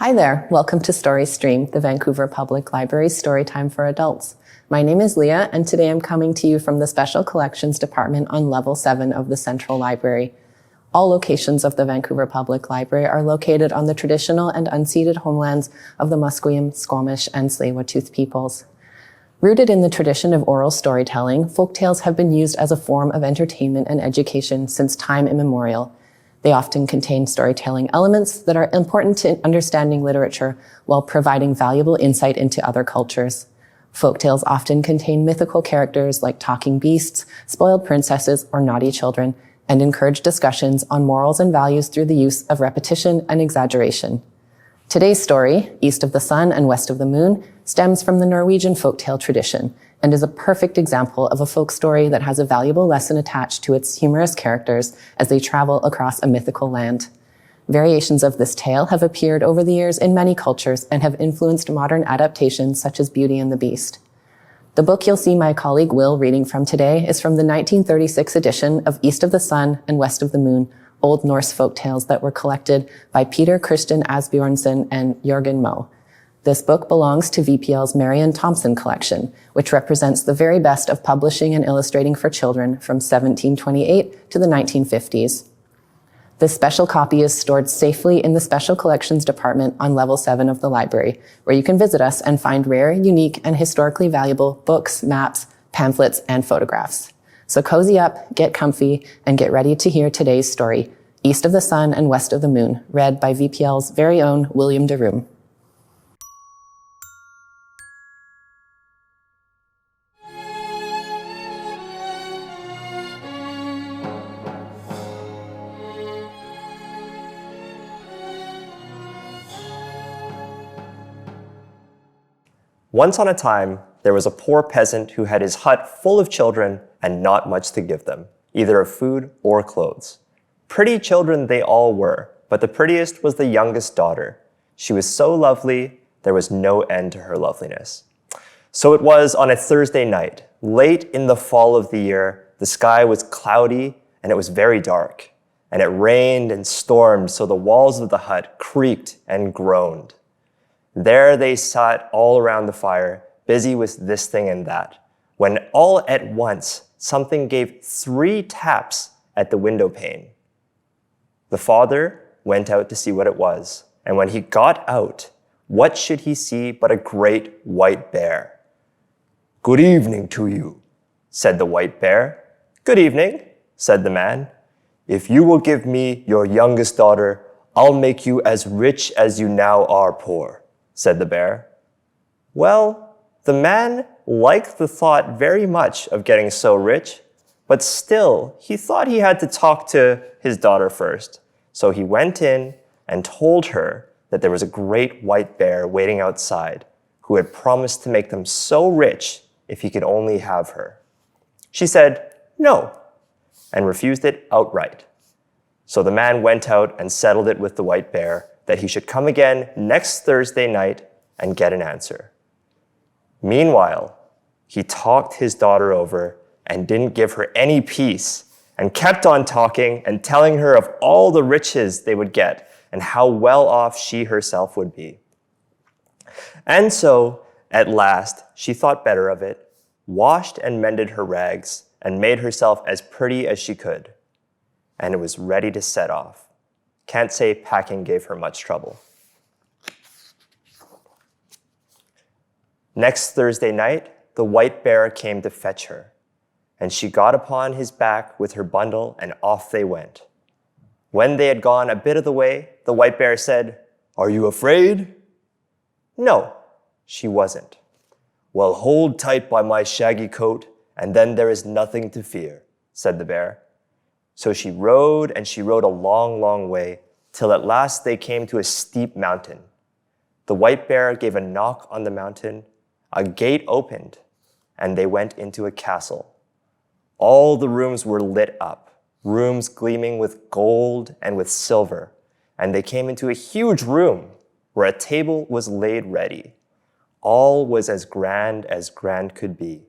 Hi there, welcome to Story Stream, the Vancouver Public Library's Storytime for Adults. My name is Leah, and today I'm coming to you from the Special Collections Department on Level 7 of the Central Library. All locations of the Vancouver Public Library are located on the traditional and unceded homelands of the Musqueam, Squamish, and Tsleil-Waututh peoples. Rooted in the tradition of oral storytelling, folktales have been used as a form of entertainment and education since time immemorial. They often contain storytelling elements that are important to understanding literature while providing valuable insight into other cultures. Folktales often contain mythical characters like talking beasts, spoiled princesses, or naughty children, and encourage discussions on morals and values through the use of repetition and exaggeration. Today's story, East of the Sun and West of the Moon, stems from the Norwegian folktale tradition and is a perfect example of a folk story that has a valuable lesson attached to its humorous characters as they travel across a mythical land. Variations of this tale have appeared over the years in many cultures and have influenced modern adaptations such as Beauty and the Beast. The book you'll see my colleague Will reading from today is from the 1936 edition of East of the Sun and West of the Moon, Old Norse folktales that were collected by Peter Christen Asbjr and Jørgen Moe. This book belongs to VPL's Marion Thompson collection, which represents the very best of publishing and illustrating for children from 1728 to the 1950s. This special copy is stored safely in the Special Collections Department on Level 7 of the library, where you can visit us and find rare, unique, and historically valuable books, maps, pamphlets, and photographs. So cozy up, get comfy, and get ready to hear today's story, East of the Sun and West of the Moon, read by VPL's very own Will Dereume. Once on a time, there was a poor peasant who had his hut full of children and not much to give them, either of food or clothes. Pretty children they all were, but the prettiest was the youngest daughter. She was so lovely, there was no end to her loveliness. So it was on a Thursday night, late in the fall of the year. The sky was cloudy and it was very dark, and it rained and stormed, so the walls of the hut creaked and groaned. There they sat all around the fire, busy with this thing and that, when all at once something gave 3 taps at the window pane. The father went out to see what it was, and when he got out, what should he see but a great white bear? "Good evening to you," said the white bear. "Good evening," said the man. "If you will give me your youngest daughter, I'll make you as rich as you now are poor," said the bear. Well, the man liked the thought very much of getting so rich, but still, he thought he had to talk to his daughter first. So he went in and told her that there was a great white bear waiting outside who had promised to make them so rich if he could only have her. She said no and refused it outright. So the man went out and settled it with the white bear that he should come again next Thursday night and get an answer. Meanwhile, he talked his daughter over and didn't give her any peace and kept on talking and telling her of all the riches they would get and how well off she herself would be. And so, at last, she thought better of it, washed and mended her rags, and made herself as pretty as she could, and was ready to set off. Can't say packing gave her much trouble. Next Thursday night, the white bear came to fetch her, and she got upon his back with her bundle, and off they went. When they had gone a bit of the way, the white bear said, "Are you afraid?" No, she wasn't. "Well, hold tight by my shaggy coat, and then there is nothing to fear," said the bear. So she rode and she rode a long, long way, till at last they came to a steep mountain. The white bear gave a knock on the mountain, a gate opened, and they went into a castle. All the rooms were lit up, rooms gleaming with gold and with silver, and they came into a huge room where a table was laid ready. All was as grand could be.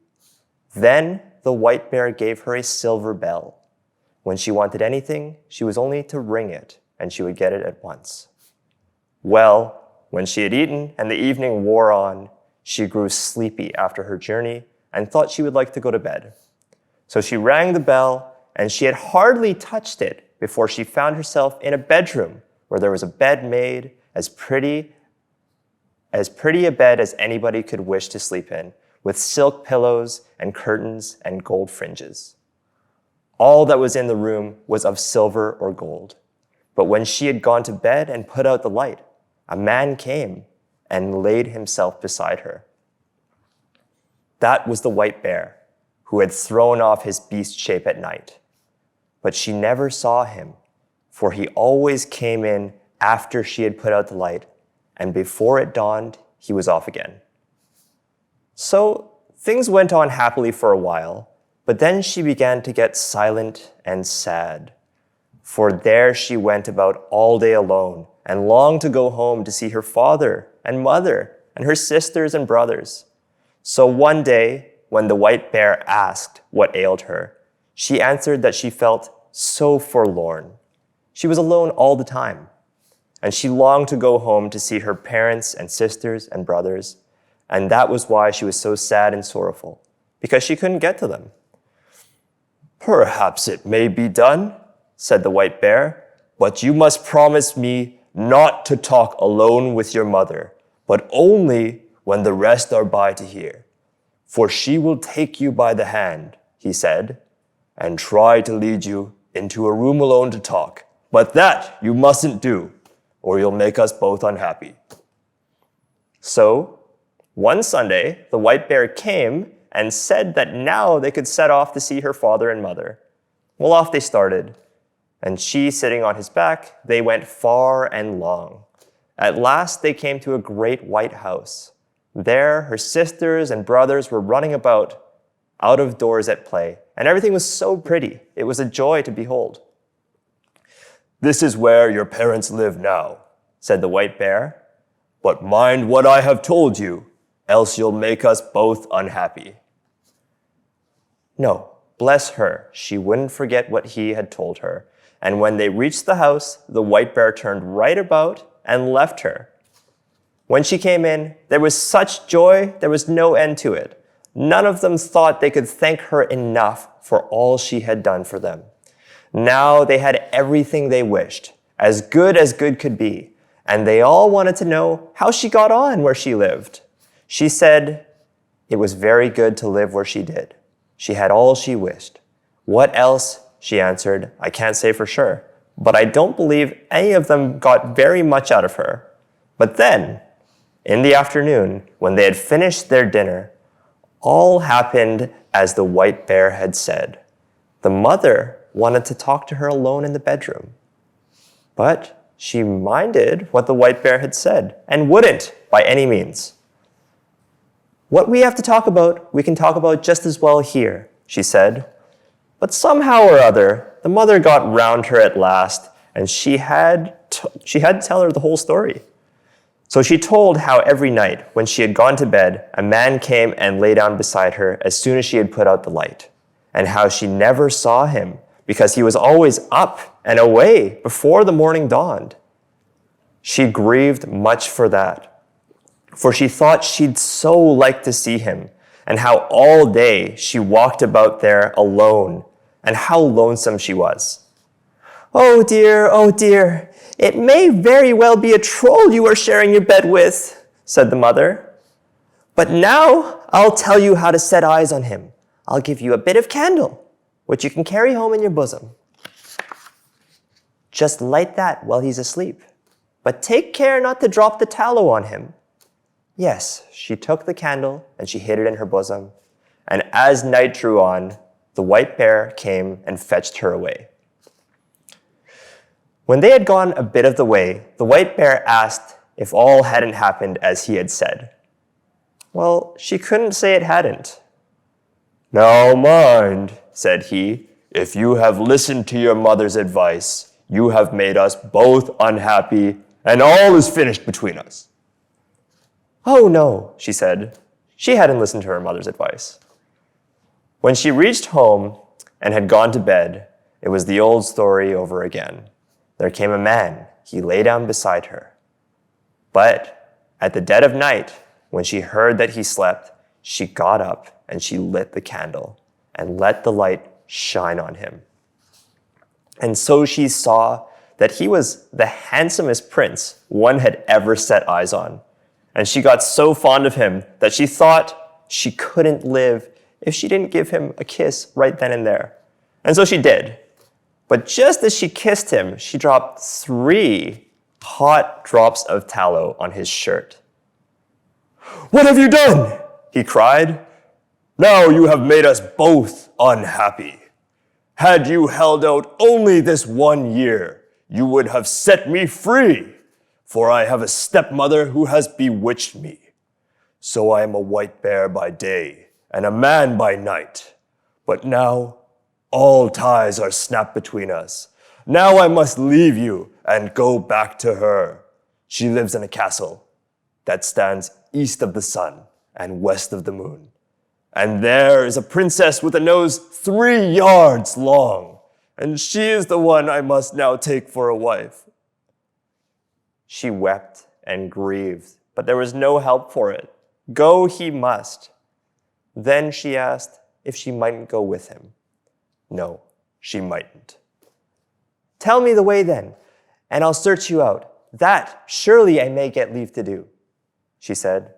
Then the white bear gave her a silver bell. When she wanted anything, she was only to ring it, and she would get it at once. Well, When she had eaten and the evening wore on, she grew sleepy after her journey and thought she would like to go to bed. So she rang the bell, and she had hardly touched it before she found herself in a bedroom where there was a bed made as pretty a bed as anybody could wish to sleep in, with silk pillows and curtains and gold fringes. All that was in the room was of silver or gold. But when she had gone to bed and put out the light, a man came and laid himself beside her. That was the white bear, who had thrown off his beast shape at night. But she never saw him, for he always came in after she had put out the light, and before it dawned, he was off again. So things went on happily for a while, but then she began to get silent and sad. For there she went about all day alone, and longed to go home to see her father and mother and her sisters and brothers. So one day, when the white bear asked what ailed her, she answered that she felt so forlorn. She was alone all the time, and she longed to go home to see her parents and sisters and brothers, and that was why she was so sad and sorrowful, because she couldn't get to them. "Perhaps it may be done," said the white bear, "but you must promise me not to talk alone with your mother, but only when the rest are by to hear. For she will take you by the hand," he said, "and try to lead you into a room alone to talk. But that you mustn't do, or you'll make us both unhappy." So, one Sunday, the white bear came and said that now they could set off to see her father and mother. Well, off they started, and she sitting on his back, they went far and long. At last they came to a great white house. There, her sisters and brothers were running about, out of doors at play, and everything was so pretty. It was a joy to behold. "This is where your parents live now," said the white bear. "But mind what I have told you, else you'll make us both unhappy." No, bless her, she wouldn't forget what he had told her. And when they reached the house, the white bear turned right about and left her. When she came in, there was such joy, there was no end to it. None of them thought they could thank her enough for all she had done for them. Now they had everything they wished, as good could be, and they all wanted to know how she got on where she lived. She said it was very good to live where she did. She had all she wished. What else, she answered, I can't say for sure, but I don't believe any of them got very much out of her. But then, in the afternoon, when they had finished their dinner, all happened as the white bear had said. The mother wanted to talk to her alone in the bedroom, but she minded what the white bear had said and wouldn't by any means. "What we have to talk about, we can talk about just as well here," she said. But somehow or other, the mother got round her at last, and she had to tell her the whole story. So she told how every night, when she had gone to bed, a man came and lay down beside her as soon as she had put out the light, and how she never saw him because he was always up and away before the morning dawned. She grieved much for that, for she thought she'd so like to see him, and how all day she walked about there alone, and how lonesome she was. Oh dear, it may very well be a troll you are sharing your bed with," said the mother. "But now I'll tell you how to set eyes on him. I'll give you a bit of candle, which you can carry home in your bosom. Just light that while he's asleep, but take care not to drop the tallow on him." Yes, she took the candle and she hid it in her bosom, and as night drew on, the white bear came and fetched her away. When they had gone a bit of the way, the white bear asked if all hadn't happened as he had said. Well, she couldn't say it hadn't. "Now mind," said he, "if you have listened to your mother's advice, you have made us both unhappy, and all is finished between us." "Oh no," she said. She hadn't listened to her mother's advice. When she reached home and had gone to bed, it was the old story over again. There came a man. He lay down beside her. But At the dead of night, when she heard that he slept, she got up and she lit the candle and let the light shine on him. And so she saw that he was the handsomest prince one had ever set eyes on. And she got so fond of him that she thought she couldn't live if she didn't give him a kiss right then and there. And so she did. But just as she kissed him, she dropped 3 hot drops of tallow on his shirt. "What have you done?" he cried. "Now you have made us both unhappy. Had you held out only this 1 year, you would have set me free, for I have a stepmother who has bewitched me. So I am a white bear by day and a man by night. But now all ties are snapped between us. Now I must leave you and go back to her. She lives in a castle that stands east of the sun and west of the moon. And there is a princess with a nose 3 yards long, and she is the one I must now take for a wife." She wept and grieved, but there was no help for it. Go he must. Then she asked if she mightn't go with him. No, she mightn't. "Tell me the way then, and I'll search you out. That surely I may get leave to do," she said.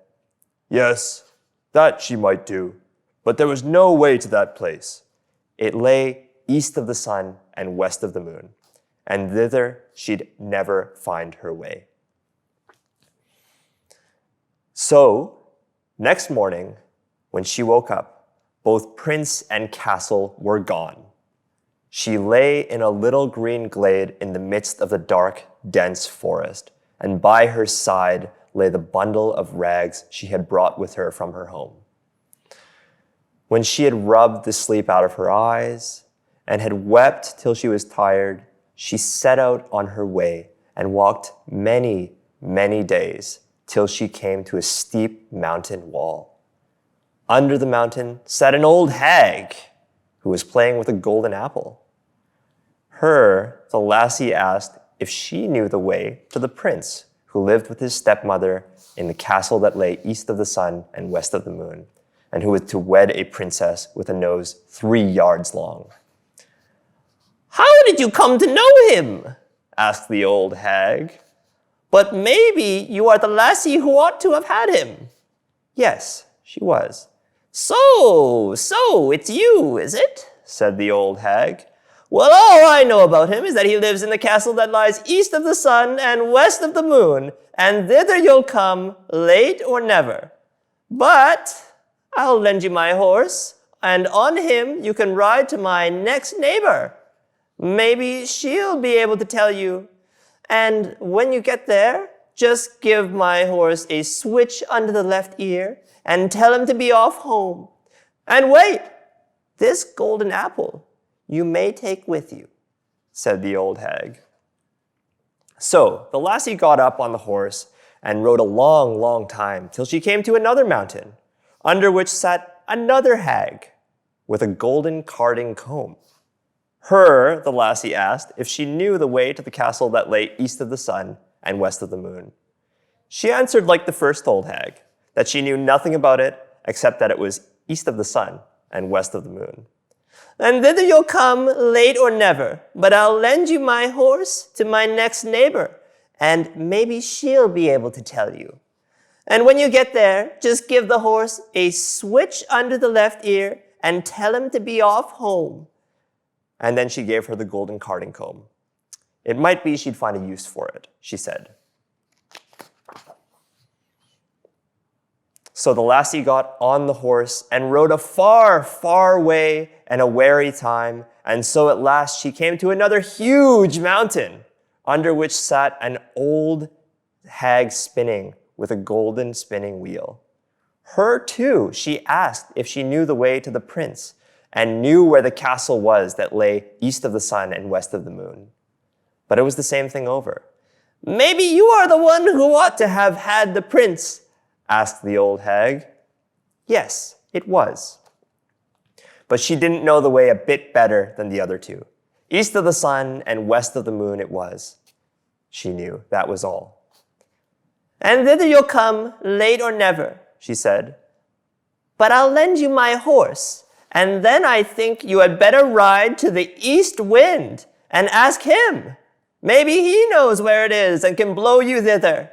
Yes, that she might do, but there was no way to that place. It lay east of the sun and west of the moon, and thither she'd never find her way. So, next morning, when she woke up, both prince and castle were gone. She lay in a little green glade in the midst of the dark, dense forest, and by her side lay the bundle of rags she had brought with her from her home. When she had rubbed the sleep out of her eyes and had wept till she was tired, she set out on her way and walked many, many days till she came to a steep mountain wall. Under the mountain sat an old hag who was playing with a golden apple. Her, the lassie asked if she knew the way to the prince who lived with his stepmother in the castle that lay east of the sun and west of the moon, and who was to wed a princess with a nose 3 yards long. "How did you come to know him?" asked the old hag. "But maybe you are the lassie who ought to have had him." Yes, she was. So, it's you, is it?" said the old hag. "Well, all I know about him is that he lives in the castle that lies east of the sun and west of the moon, and thither you'll come, late or never. But I'll lend you my horse, and on him you can ride to my next neighbor. Maybe she'll be able to tell you. And when you get there, just give my horse a switch under the left ear and tell him to be off home. And wait, this golden apple you may take with you," said the old hag. So the lassie got up on the horse and rode a long, long time till she came to another mountain, under which sat another hag with a golden carding comb. Her, the lassie asked if she knew the way to the castle that lay east of the sun and west of the moon. She answered like the first old hag, that she knew nothing about it except that it was east of the sun and west of the moon. "And thither you'll come, late or never, but I'll lend you my horse to my next neighbor, and maybe she'll be able to tell you. And when you get there, just give the horse a switch under the left ear and tell him to be off home." And then she gave her the golden carding comb. It might be she'd find a use for it, she said. So the lassie got on the horse and rode a far, far way and a weary time, and so at last she came to another huge mountain, under which sat an old hag spinning with a golden spinning wheel. Her too, she asked if she knew the way to the prince and knew where the castle was that lay east of the sun and west of the moon. But it was the same thing over. "Maybe you are the one who ought to have had the prince," asked the old hag. Yes, it was. But she didn't know the way a bit better than the other two. East of the sun and west of the moon it was. She knew, that was all. And thither you'll come, late or never, she said. But I'll lend you my horse, and then I think you had better ride to the east wind and ask him. Maybe he knows where it is and can blow you thither.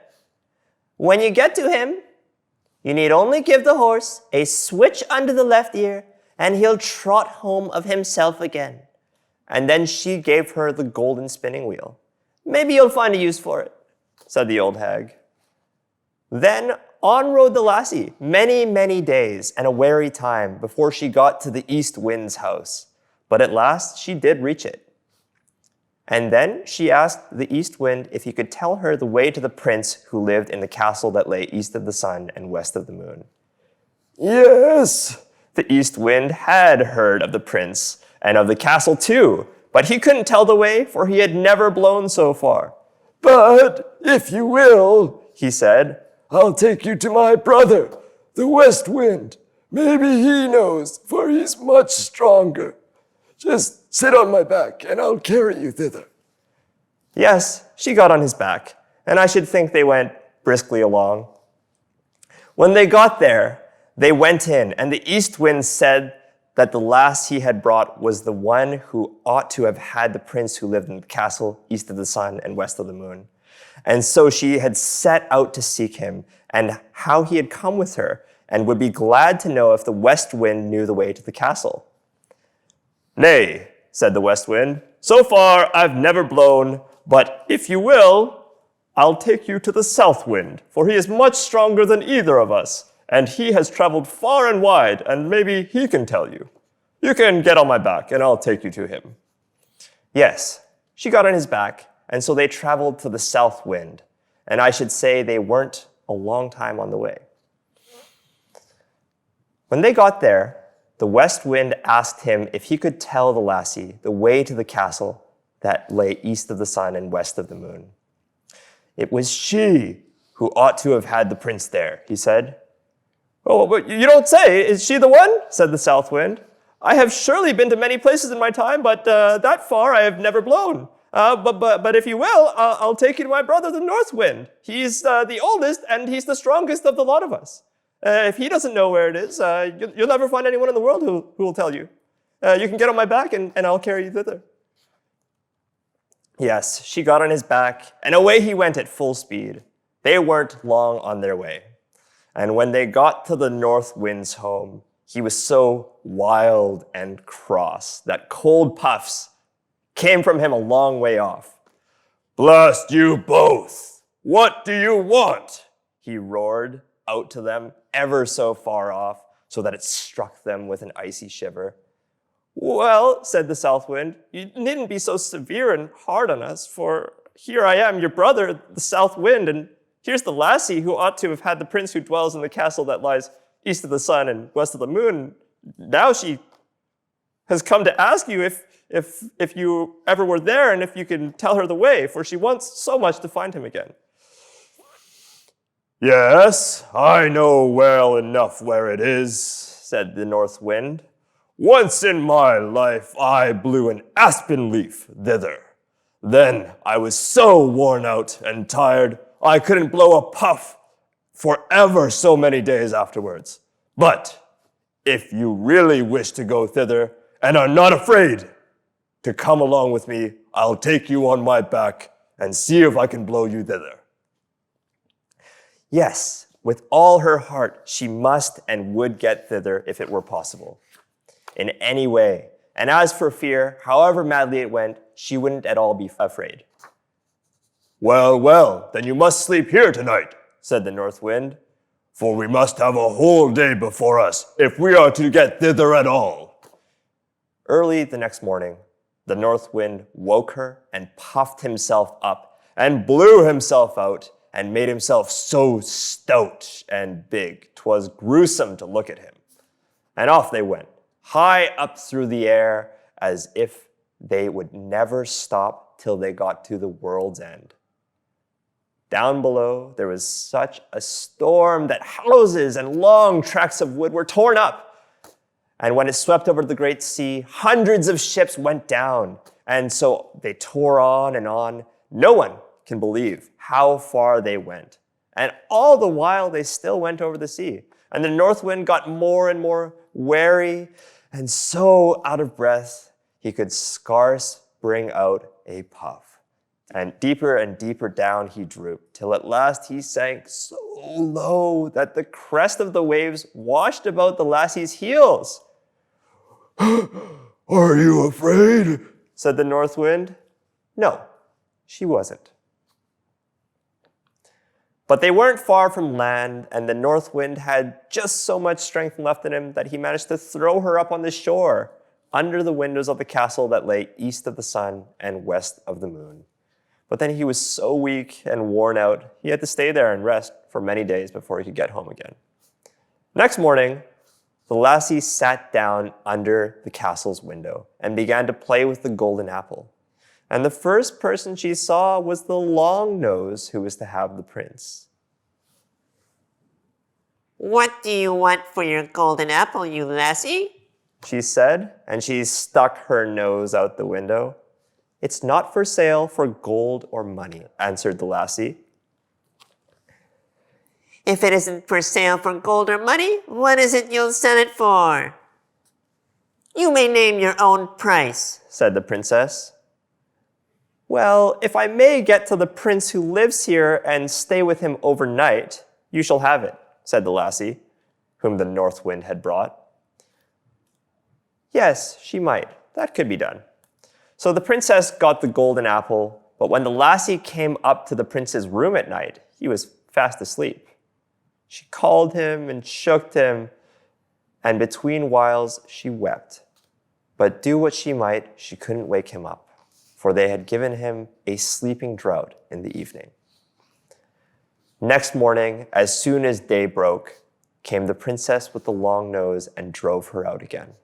When you get to him, you need only give the horse a switch under the left ear, and he'll trot home of himself again. And then she gave her the golden spinning wheel. Maybe you'll find a use for it, said the old hag. Then on rode the lassie many, many days and a weary time before she got to the east wind's house. But at last she did reach it. And then she asked the east wind if he could tell her the way to the prince who lived in the castle that lay east of the sun and west of the moon. Yes, the east wind had heard of the prince and of the castle too, but he couldn't tell the way, for he had never blown so far. But if you will, he said, I'll take you to my brother, the west wind. Maybe he knows, for he's much stronger. Just sit on my back, and I'll carry you thither. Yes, she got on his back, and I should think they went briskly along. When they got there, they went in, and the east wind said that the lass he had brought was the one who ought to have had the prince who lived in the castle east of the sun and west of the moon. And so she had set out to seek him, and how he had come with her, and would be glad to know if the west wind knew the way to the castle. Nay, said the west wind, so far I've never blown, but if you will, I'll take you to the south wind, for he is much stronger than either of us, and he has traveled far and wide, and maybe he can tell you. You can get on my back, and I'll take you to him. Yes, she got on his back, and so they traveled to the south wind, and I should say they weren't a long time on the way. When they got there, the west wind asked him if he could tell the lassie the way to the castle that lay east of the sun and west of the moon. It was she who ought to have had the prince there, he said. Oh, but you don't say. Is she the one? Said the south wind. I have surely been to many places in my time, but that far I have never blown. But if you will, I'll take you to my brother, the north wind. He's the oldest, and he's the strongest of the lot of us. If he doesn't know where it is, you'll never find anyone in the world who will tell you. You can get on my back, and I'll carry you thither. Yes, she got on his back, and away he went at full speed. They weren't long on their way. And when they got to the north wind's home, he was so wild and cross that cold puffs came from him a long way off. Blast you both! What do you want? He roared out to them ever so far off, so that it struck them with an icy shiver. Well, said the south wind, you needn't be so severe and hard on us, for here I am, your brother, the south wind, and here's the lassie who ought to have had the prince who dwells in the castle that lies east of the sun and west of the moon. Now she has come to ask you if you ever were there and if you can tell her the way, for she wants so much to find him again. Yes, I know well enough where it is, said the north wind. Once in my life I blew an aspen leaf thither. Then I was so worn out and tired I couldn't blow a puff for ever so many days afterwards. But if you really wish to go thither and are not afraid to come along with me, I'll take you on my back and see if I can blow you thither. Yes, with all her heart, she must and would get thither if it were possible, in any way. And as for fear, however madly it went, she wouldn't at all be afraid. Well, well, then you must sleep here tonight, said the north wind, for we must have a whole day before us if we are to get thither at all. Early the next morning, the north wind woke her and puffed himself up and blew himself out and made himself so stout and big 'twas gruesome to look at him. And off they went, high up through the air, as if they would never stop till they got to the world's end. Down below, there was such a storm that houses and long tracts of wood were torn up. And when it swept over the great sea, hundreds of ships went down. And so they tore on and on. No one can believe how far they went. And all the while, they still went over the sea. And the north wind got more and more wary and so out of breath, he could scarce bring out a puff. And deeper down he drooped, till at last he sank so low that the crest of the waves washed about the lassie's heels. "Are you afraid?" said the north wind. No, she wasn't. But they weren't far from land, and the north wind had just so much strength left in him that he managed to throw her up on the shore, under the windows of the castle that lay east of the sun and west of the moon. But then he was so weak and worn out, he had to stay there and rest for many days before he could get home again. Next morning, the lassie sat down under the castle's window and began to play with the golden apple. And the first person she saw was the long nose who was to have the prince. "What do you want for your golden apple, you lassie?" she said, and she stuck her nose out the window. "It's not for sale for gold or money," answered the lassie. "If it isn't for sale for gold or money, what is it you'll sell it for?" "You may name your own price," said the princess. "Well, if I may get to the prince who lives here and stay with him overnight, you shall have it," said the lassie, whom the north wind had brought. Yes, she might. That could be done. So the princess got the golden apple, but when the lassie came up to the prince's room at night, he was fast asleep. She called him and shook him, and between whiles she wept. But do what she might, she couldn't wake him up, for they had given him a sleeping draught in the evening. Next morning, as soon as day broke, came the princess with the long nose and drove her out again.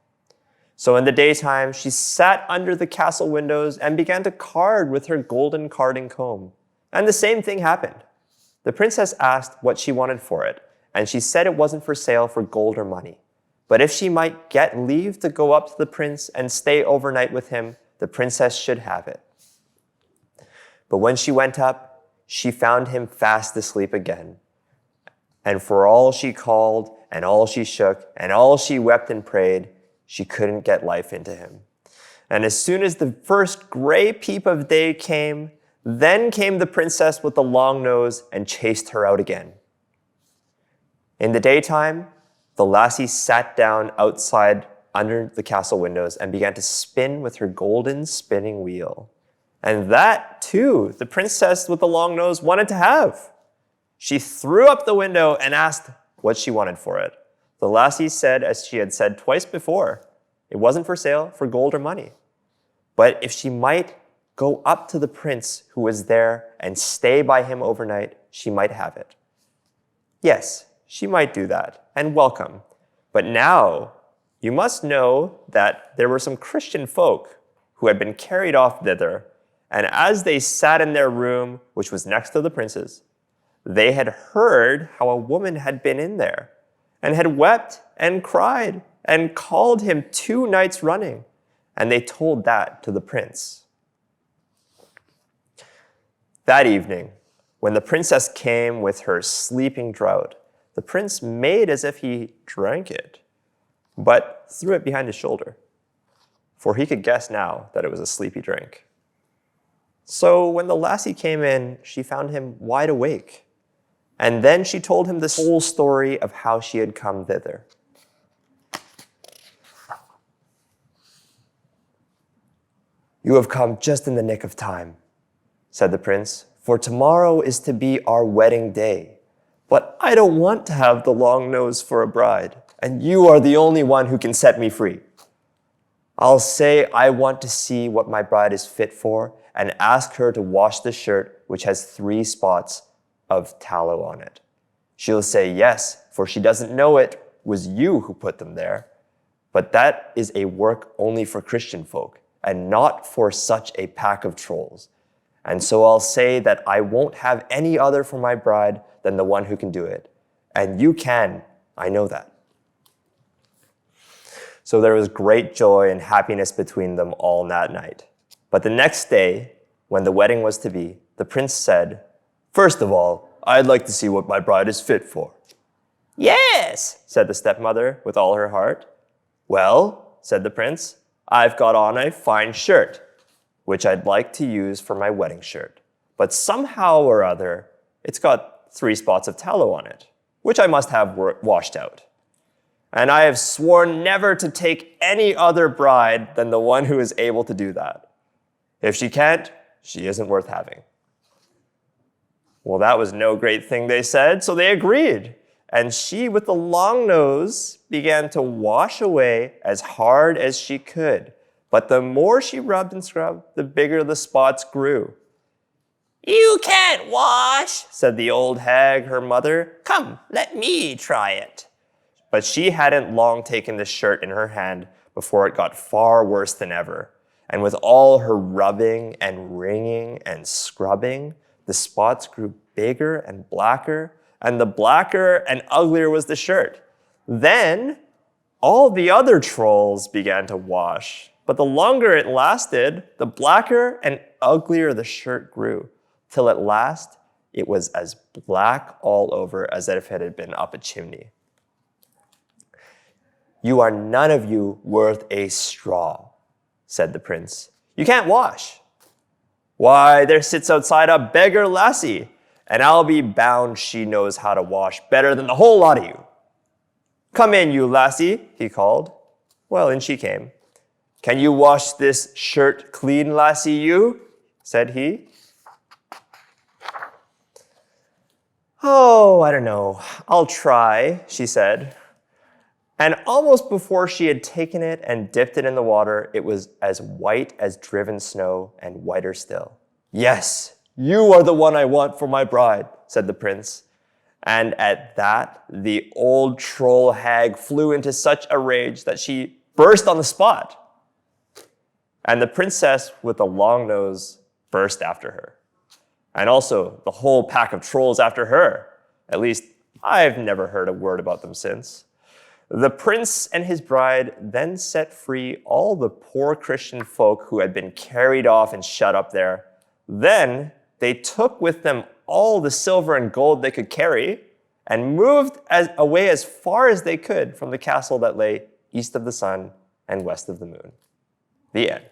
So in the daytime, she sat under the castle windows and began to card with her golden carding comb. And the same thing happened. The princess asked what she wanted for it, and she said it wasn't for sale for gold or money. But if she might get leave to go up to the prince and stay overnight with him, the princess should have it. But when she went up, she found him fast asleep again. And for all she called, and all she shook, and all she wept and prayed, she couldn't get life into him. And as soon as the first gray peep of day came, then came the princess with the long nose and chased her out again. In the daytime, the lassie sat down outside under the castle windows and began to spin with her golden spinning wheel. And that, too, the princess with the long nose wanted to have. She threw up the window and asked what she wanted for it. The lassie said, as she had said twice before, it wasn't for sale for gold or money. But if she might go up to the prince who was there and stay by him overnight, she might have it. Yes, she might do that, and welcome. But now, you must know that there were some Christian folk who had been carried off thither, and as they sat in their room, which was next to the prince's, they had heard how a woman had been in there, and had wept and cried and called him 2 nights running. And they told that to the prince. That evening, when the princess came with her sleeping draught, the prince made as if he drank it, but threw it behind his shoulder, for he could guess now that it was a sleepy drink. So when the lassie came in, she found him wide awake. And then she told him this whole story of how she had come thither. "You have come just in the nick of time," said the prince, "for tomorrow is to be our wedding day. But I don't want to have the long nose for a bride, and you are the only one who can set me free. I'll say I want to see what my bride is fit for and ask her to wash the shirt which has 3 spots of tallow on it. She'll say yes, for she doesn't know it was you who put them there. But that is a work only for Christian folk, and not for such a pack of trolls. And so I'll say that I won't have any other for my bride than the one who can do it. And you can, I know that." So there was great joy and happiness between them all that night. But the next day, when the wedding was to be, the prince said, "First of all, I'd like to see what my bride is fit for. Yes, said the stepmother with all her heart. Well, said the prince, I've got on a fine shirt, which I'd like to use for my wedding shirt. But somehow or other, it's got 3 spots of tallow on it, which I must have washed out. And I have sworn never to take any other bride than the one who is able to do that. If she can't, she isn't worth having. Well, that was no great thing, they said, so they agreed. And she, with the long nose, began to wash away as hard as she could. But the more she rubbed and scrubbed, the bigger the spots grew. You can't wash, said the old hag, her mother. Come, let me try it. But she hadn't long taken the shirt in her hand before it got far worse than ever. And with all her rubbing and wringing and scrubbing, the spots grew bigger and blacker, and the blacker and uglier was the shirt. Then all the other trolls began to wash, but the longer it lasted, the blacker and uglier the shirt grew, till at last it was as black all over as if it had been up a chimney. You are none of you worth a straw, said the prince. You can't wash. Why, there sits outside a beggar lassie, and I'll be bound she knows how to wash better than the whole lot of you. Come in, you lassie, he called. Well, in she came. Can you wash this shirt clean, lassie, you? Said he. Oh, I don't know. I'll try, she said. And almost before she had taken it and dipped it in the water, it was as white as driven snow and whiter still. Yes, you are the one I want for my bride, said the prince. And at that, the old troll hag flew into such a rage that she burst on the spot. And the princess with the long nose burst after her. And also the whole pack of trolls after her. At least, I've never heard a word about them since. The prince and his bride then set free all the poor Christian folk who had been carried off and shut up there. Then they took with them all the silver and gold they could carry and moved away as far as they could from the castle that lay east of the sun and west of the moon. The end.